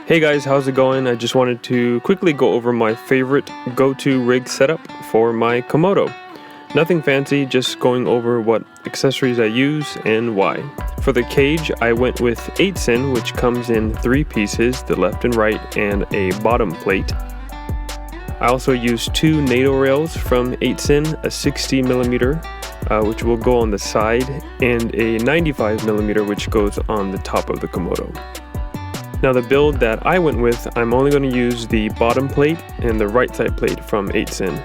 Hey guys, how's it going? I just wanted to quickly go over my favorite go-to rig setup for my KOMODO. Nothing fancy, just going over what accessories I use and why. For the cage, I went with 8-in, which comes in 3 pieces, the left and right, and a bottom plate. I also used 2 Nato rails from 8-in, a 60mm, which will go on the side, and a 95mm, which goes on the top of the KOMODO. Now the build that I went with, I'm only going to use the bottom plate and the right side plate from 8-in.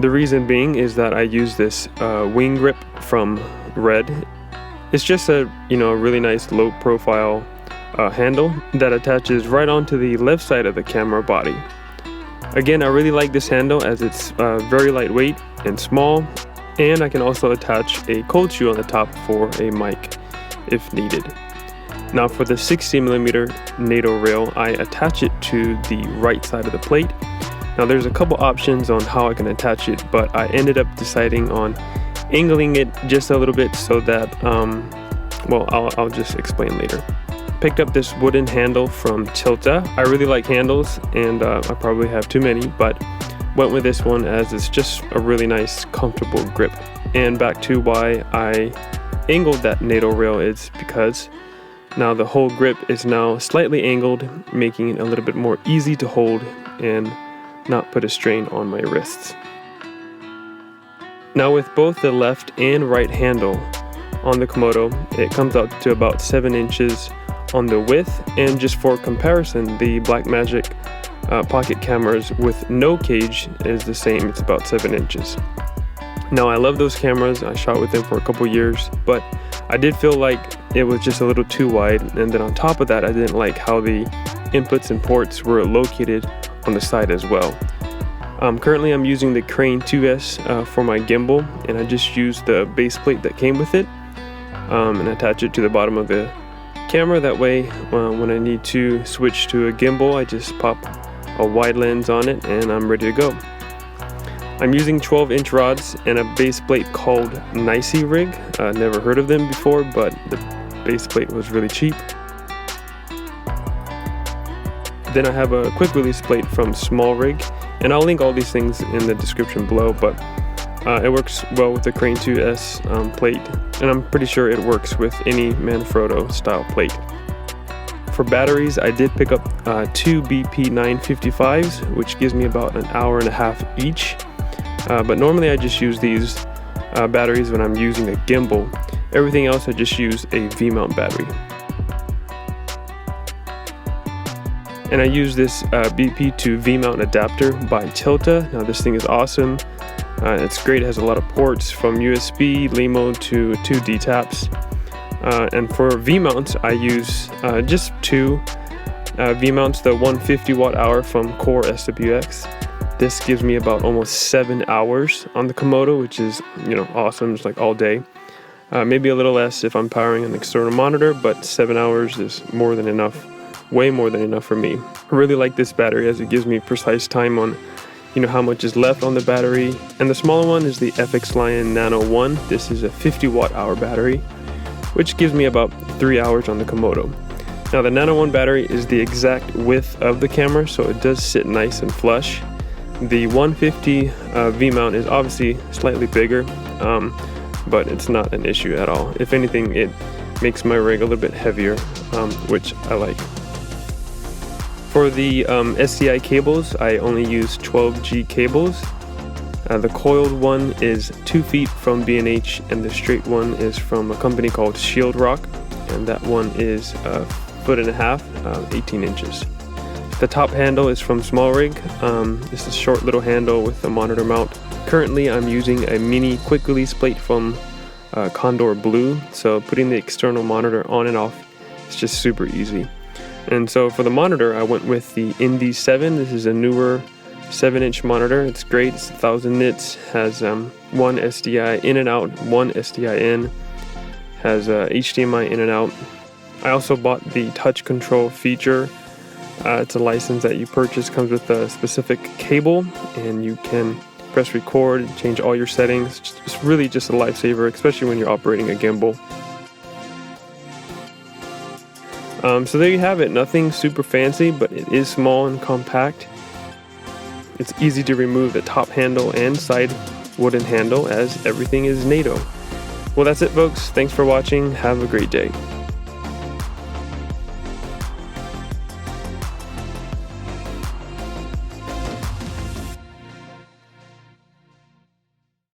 The reason being is that I use this wing grip from Red. It's just a really nice low profile handle that attaches right onto the left side of the camera body. Again, I really like this handle as it's very lightweight and small, and I can also attach a cold shoe on the top for a mic if needed. Now for the 60mm Nato rail, I attach it to the right side of the plate. Now there's a couple options on how I can attach it, but I ended up deciding on angling it just a little bit so that, I'll just explain later. Picked up this wooden handle from Tilta. I really like handles, and I probably have too many, but went with this one as it's just a really nice, comfortable grip. And back to why I angled that Nato rail is because now the whole grip is now slightly angled, making it a little bit more easy to hold and not put a strain on my wrists. Now with both the left and right handle on the KOMODO, it comes out to about 7 inches on the width, and just for comparison, the Blackmagic pocket cameras with no cage is the same, it's about 7 inches. Now I love those cameras, I shot with them for a couple years, but I did feel like it was just a little too wide, and then on top of that I didn't like how the inputs and ports were located on the side as well. Currently I'm using the Crane 2S for my gimbal, and I just used the base plate that came with it and attach it to the bottom of the camera. That way when I need to switch to a gimbal, I just pop a wide lens on it and I'm ready to go. I'm using 12-inch rods and a base plate called Nicey Rig. Never heard of them before, but the base plate was really cheap. Then I have a quick release plate from Small Rig, and I'll link all these things in the description below, but it works well with the Crane 2S plate, and I'm pretty sure it works with any Manfrotto style plate. For batteries, I did pick up 2 BP 955s, which gives me about an hour and a half each. But normally I just use these batteries when I'm using a gimbal. Everything else I just use a V-mount battery. And I use this BP to V-mount adapter by Tilta. Now this thing is awesome. It's great, it has a lot of ports from USB, LEMO to 2 D-taps. And for V-mounts, I use just 2 V-mounts, the 150 watt-hour from Core SWX. This gives me about almost 7 hours on the KOMODO, which is, awesome, just like all day. Maybe a little less if I'm powering an external monitor, but 7 hours is more than enough, way more than enough for me. I really like this battery as it gives me precise time on, how much is left on the battery. And the smaller one is the FX Lion Nano 1. This is a 50 watt-hour battery, which gives me about 3 hours on the KOMODO. Now the Nano 1 battery is the exact width of the camera, so it does sit nice and flush. The 150 V-mount is obviously slightly bigger, but it's not an issue at all. If anything, it makes my rig a little bit heavier, which I like. For the Sdi Cables, I only use 12G cables. The coiled one is 2 feet from B&H, and the straight one is from a company called Shield Rock, and that one is 1.5 feet, 18 inches. The top handle is from Small Rig. This is a short little handle with a monitor mount. Currently I'm using a mini quick release plate from Condor Blue, so putting the external monitor on and off is just super easy. And so for the monitor, I went with the Indy 7. This is a newer 7-inch monitor. It's great, it's 1000 nits, has 1 SDI in and out, 1 SDI in, has HDMI in and out. I also bought the touch control feature. It's a license that you purchase, comes with a specific cable, and you can press record, change all your settings. It's really just a lifesaver, especially when you're operating a gimbal. So there you have it. Nothing super fancy, but it is small and compact. It's easy to remove the top handle and side wooden handle, as everything is Nato. Well, that's it, folks. Thanks for watching. Have a great day.